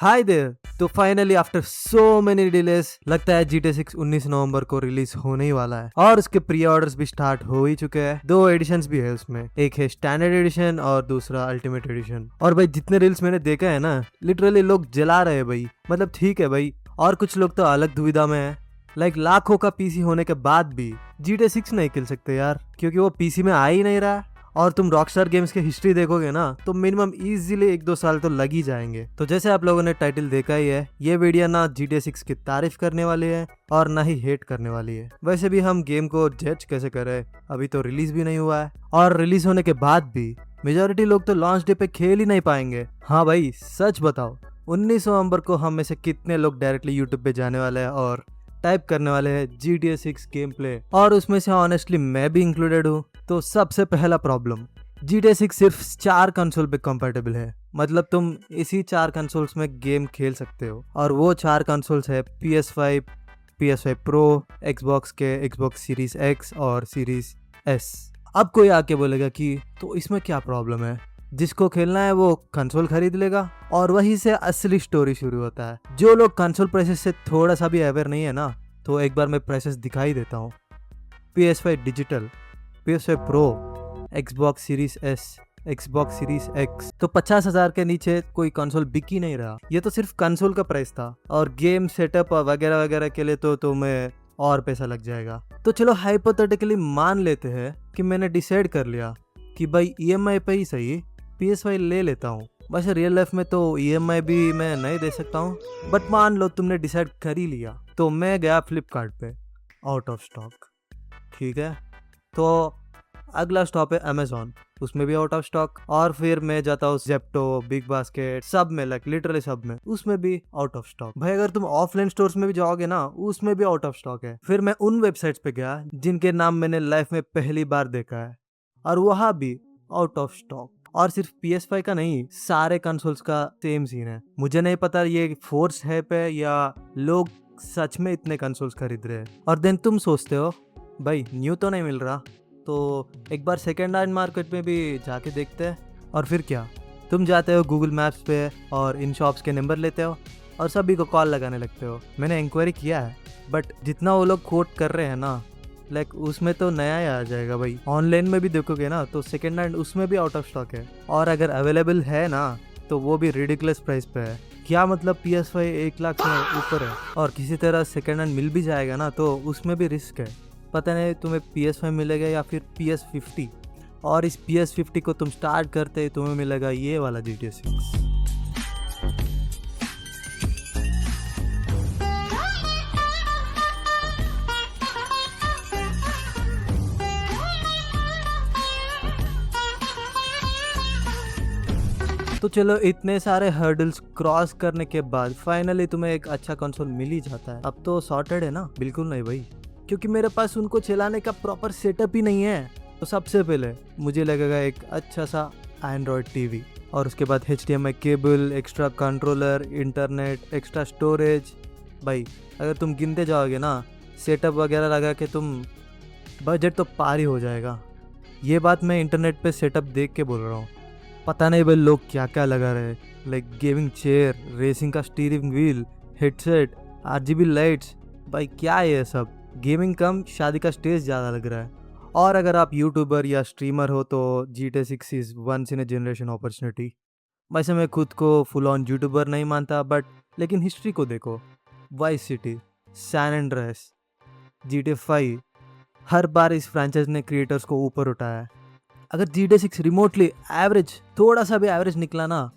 हाय there. तो finally after so many delays लगता है GTA 6 19 नवंबर को रिलीज होने ही वाला है और उसके प्री ऑर्डर्स भी स्टार्ट हो ही चुके हैं। 2 एडिशंस भी है उसमें, एक है स्टैंडर्ड एडिशन और दूसरा अल्टीमेट एडिशन। और भाई जितने रील्स मैंने देखा है ना, लिटरली लोग जला रहे हैं भाई। मतलब ठीक है भाई, और कुछ लोग तो अलग दुविधा में है। लाखों का पीसी होने के बाद भी GTA 6 नहीं खेल सकते यार, क्योंकि वो पीसी में आ ही नहीं रहा। और तुम रॉकस्टार गेम्स की हिस्ट्री देखोगे ना तो मिनिमम इजीली 1-2 साल तो लग ही जाएंगे। तो जैसे आप लोगों ने टाइटल देखा ही है, ये वीडियो ना GTA 6 की तारीफ करने वाली है और ना ही हेट करने वाली है। वैसे भी हम गेम को जज कैसे करें, अभी तो रिलीज भी नहीं हुआ है और रिलीज होने के बाद भी मेजोरिटी लोग तो लॉन्च डे पे खेल ही नहीं पाएंगे। हाँ भाई सच बताओ, 19 नवंबर को हम में से कितने लोग डायरेक्टली यूट्यूब पे जाने वाले हैं और टाइप करने वाले हैं GTA 6 गेम प्ले, और उसमें से ऑनेस्टली मैं भी इंक्लूडेड हूँ। तो सबसे पहला प्रॉब्लम, GTA 6 सिर्फ 4 कंसोल पे कंपेटेबल है। मतलब तुम इसी 4 कंसोल्स में गेम खेल सकते हो, और वो 4 कंसोल्स है PS5, PS5 Pro, Xbox के Xbox Series X और Series S। अब कोई आके बोलेगा कि तो इसमें क्या प्रॉब्लम है, जिसको खेलना है वो कंसोल खरीद लेगा। और वहीं से असली स्टोरी शुरू होता है। जो लोग कंसोल प्राइसेस से थोड़ा सा भी अवेयर नहीं है ना, तो एक बार मैं प्राइसेस दिखाई देता हूँ। PS5 digital, PS5 Pro, Xbox Series S, Xbox Series X, तो 50,000 के नीचे कोई कंसोल बिक ही नहीं रहा। ये तो सिर्फ कंसोल का प्राइस था, और गेम सेटअप वगैरह वगैरह के लिए तो तुम्हें और पैसा लग जाएगा। तो चलो हाइपोथेटिकली मान लेते हैं कि मैंने डिसाइड कर लिया कि भाई EMI पे ही सही PS5 ले लेता हूँ। वैसे रियल लाइफ में तो EMI भी मैं नहीं दे सकता हूँ, बट मान लो तुमने डिसाइड कर ही लिया। तो मैं गया फ्लिपकार्ट पे, आउट ऑफ स्टॉक। ठीक है, तो अगला स्टॉप है अमेजोन, उसमें भी आउट ऑफ स्टॉक। और फिर मैं जाता हूँ जेप्टो, बिग बास्केट, सब में, लिटरली सब में, उसमें भी आउट ऑफ स्टॉक। भाई अगर तुम ऑफलाइन स्टोर्स में भी जाओगे ना, उसमें भी आउट ऑफ स्टॉक है। फिर मैं उन वेबसाइट्स पे गया जिनके नाम मैंने लाइफ में पहली बार देखा है, और वहाँ भी आउट ऑफ स्टॉक। और सिर्फ PS5 का नहीं, सारे कंसोल्स का सेम सीन है। मुझे नहीं पता ये फोर्स है पे या लोग सच में इतने कंसोल्स खरीद रहे हैं। और देन तुम सोचते हो भाई न्यू तो नहीं मिल रहा, तो एक बार सेकेंड हैंड मार्केट में भी जाके देखते हैं। और फिर क्या, तुम जाते हो गूगल मैप्स पे और इन शॉप्स के नंबर लेते हो और सभी को कॉल लगाने लगते हो। मैंने इंक्वायरी किया है, बट जितना वो लोग कोट कर रहे हैं ना, उसमें तो नया ही आ जाएगा भाई। ऑनलाइन में भी देखोगे ना तो सेकेंड हैंड उसमें भी आउट ऑफ स्टॉक है, और अगर अवेलेबल है ना तो वो भी रिडिकुलस प्राइस पे है। क्या मतलब PS5 1 लाख से ऊपर है, और किसी तरह सेकेंड हैंड मिल भी जाएगा ना तो उसमें भी रिस्क है। पता नहीं तुम्हें PS5 मिलेगा या फिर PS50, और इस PS50 को तुम स्टार्ट करते ही तुम्हें मिलेगा ये वाला GTA 6। तो चलो इतने सारे हर्डल्स क्रॉस करने के बाद फाइनली तुम्हें एक अच्छा कंसोल मिल ही जाता है। अब तो सॉर्टेड है ना? बिल्कुल नहीं भाई, क्योंकि मेरे पास उनको चलाने का प्रॉपर सेटअप ही नहीं है। तो सबसे पहले मुझे लगेगा एक अच्छा सा एंड्रॉयड टीवी, और उसके बाद HDMI cable, extra controller, internet, extra storage. भाई अगर तुम गिनते जाओगे ना, सेटअप वगैरह लगा के तुम बजट तो पार ही हो जाएगा। ये बात मैं इंटरनेट पे सेटअप देख के बोल रहा हूँ। पता नहीं भाई लोग क्या क्या लगा रहे, गेमिंग चेयर, रेसिंग का steering wheel, headset, RGB lights. भाई क्या है ये सब? गेमिंग कम शादी का स्टेज ज़्यादा लग रहा है। और अगर आप यूट्यूबर या स्ट्रीमर हो तो GTA 6 is once in a generation opportunity. वैसे मैं खुद को फुल ऑन यूट्यूबर नहीं मानता, बट लेकिन हिस्ट्री को देखो। Vice City, San Andreas, GTA 5, हर बार इस फ्रेंचाइज ने क्रिएटर्स को ऊपर उठाया है। अगर GTA 6 रिमोटली एवरेज, थोड़ा सा भी एवरेज निकला ना,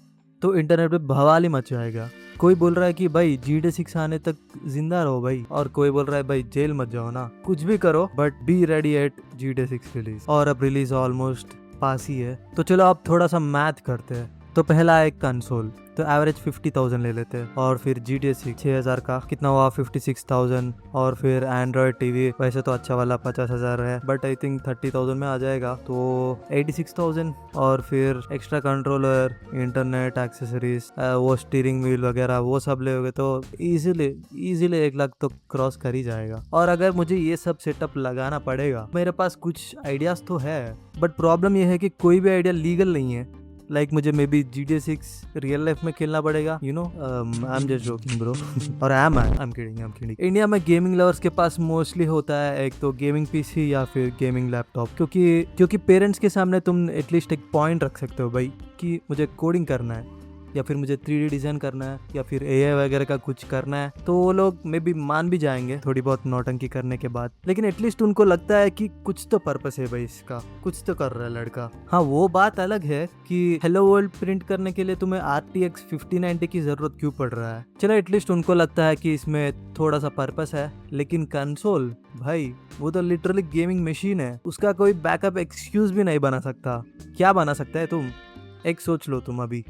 तो इंटरनेट पे बवाल ही मच जाएगा। कोई बोल रहा है कि भाई GTA 6 आने तक जिंदा रहो भाई, और कोई बोल रहा है भाई जेल मत जाओ ना। कुछ भी करो but be ready eight GTA 6 release. और अब रिलीज ऑलमोस्ट पास ही है। तो चलो अब थोड़ा सा मैथ करते हैं। तो पहला एक कंसोल, तो एवरेज 50,000 ले लेते हैं, और फिर GTA 6 6,000 का कितना हुआ 56,000। और फिर एंड्रॉयड टीवी वैसे तो अच्छा वाला 50,000 है, बट आई थिंक 30,000 में आ जाएगा, तो 86,000। और फिर एक्स्ट्रा कंट्रोलर, इंटरनेट, एक्सेसरीज, वो स्टीयरिंग व्हील वगैरह वो सब ले तो इजीली 1 लाख तो क्रॉस कर ही जाएगा। और अगर मुझे ये सब सेटअप लगाना पड़ेगा, मेरे पास कुछ आइडियाज तो है, बट प्रॉब्लम ये है कि कोई भी आइडिया लीगल नहीं है। लाइक मुझे may be GTA 6 real life में खेलना पड़ेगा, you know. I am just joking bro. और आई एम किडिंग। इंडिया में गेमिंग लवर्स के पास मोस्टली होता है एक तो गेमिंग पीसी या फिर गेमिंग लैपटॉप, क्योंकि पेरेंट्स के सामने तुम एटलीस्ट एक पॉइंट रख सकते हो भाई कि मुझे कोडिंग करना है या फिर मुझे 3D डिजाइन करना है या फिर AI वगैरह का कुछ करना है, तो वो लोग मे बी मान भी जाएंगे थोड़ी बहुत नौटंकी करने के बाद। लेकिन एटलीस्ट उनको लगता है कि कुछ तो पर्पस है भाई, इसका कुछ तो कर रहा है लड़का। हाँ, वो बात अलग है कि हेलो वर्ल्ड प्रिंट करने के लिए तुम्हें RTX 5090 की जरूरत क्यों पड़ रहा है। चलो एटलीस्ट उनको लगता है कि इसमें थोड़ा सा पर्पस है। लेकिन कंसोल भाई, वो तो लिटरली गेमिंग मशीन है, उसका कोई बैकअप एक्सक्यूज भी नहीं बना सकता। क्या बना सकता है तुम, एक सोच लो तुम। अभी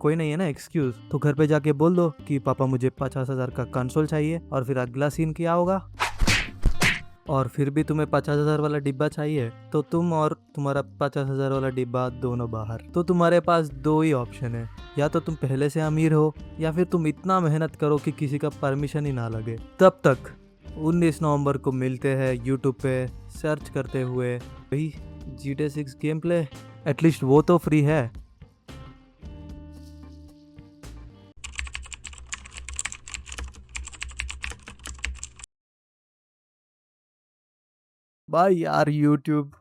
कोई नहीं है ना एक्सक्यूज, तो घर पे जाके बोल दो कि पापा मुझे 50,000 का कंसोल चाहिए, और फिर अगला सीन क्या होगा। और फिर भी तुम्हें 50,000 वाला डिब्बा चाहिए, तो तुम और तुम्हारा 50,000 वाला डिब्बा दोनों बाहर। तो तुम्हारे पास दो ही ऑप्शन है, या तो तुम पहले से अमीर हो या फिर तुम इतना मेहनत करो कि किसी का परमिशन ही ना लगे। तब तक 19 नवंबर को मिलते हैं यूट्यूब पे सर्च करते हुए भाई GTA 6 गेम प्ले, एटलीस्ट वो तो फ्री है। भाई यार यूट्यूब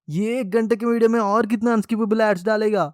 ये 1 घंटे के वीडियो में और कितना अनस्किपेबल एड्स डालेगा।